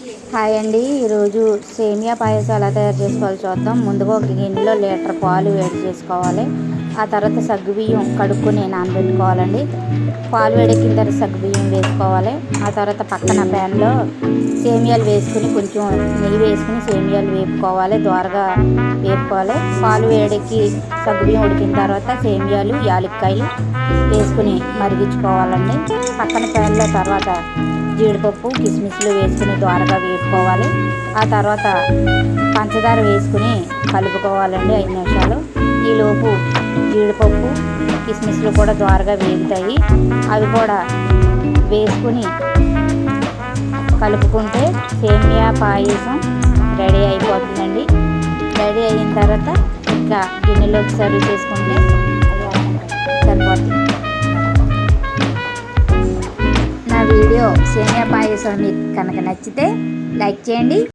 Hi అండి. ఈరోజు సేమియా పాయసం ఎలా తయారు చేసుకోవాలో చూద్దాం. ముందుగా ఒక గిన్నెలో లీటర్ పాలు వేడి చేసుకోవాలి. ఆ తర్వాత సగ్గుబియ్యం కడుక్కొని నానబెట్టుకోవాలండి. పాలు వేడెక్కిన తర్వాత సగ్గుబియ్యం వేసుకోవాలి. ఆ తర్వాత పక్కన ప్యాన్లో సేమియాలు వేసుకుని కొంచెం నెయ్యి వేసుకుని సేమియాలు వేపుకోవాలి, దోరగా వేపుకోవాలి. పాలు వేడెక్కి సగ్గుబియ్యం ఉడికిన తర్వాత సేమియాలు, యాలక్కాయలు వేసుకుని మరిగించుకోవాలండి. పక్కన ప్యాన్లో తర్వాత జీడిపప్పు, కిస్మిస్లు వేసుకుని దోరగా వేపుకోవాలి. ఆ తర్వాత పంచదార వేసుకుని కలుపుకోవాలండి 5 నిమిషాలు. ఈలోపు జీడిపప్పు, కిస్మిస్లు కూడా దోరగా వేగుతాయి. అవి కూడా వేసుకుని కలుపుకుంటే సేమియా పాయసం రెడీ అయిపోతుందండి. రెడీ అయిన తర్వాత ఇంకా గిన్నెలోకి సర్వ్ చేసుకుంటే సరిపోతుంది. నా వీడియో సేమియా పాయసం మీకు కనుక నచ్చితే లైక్ చేయండి.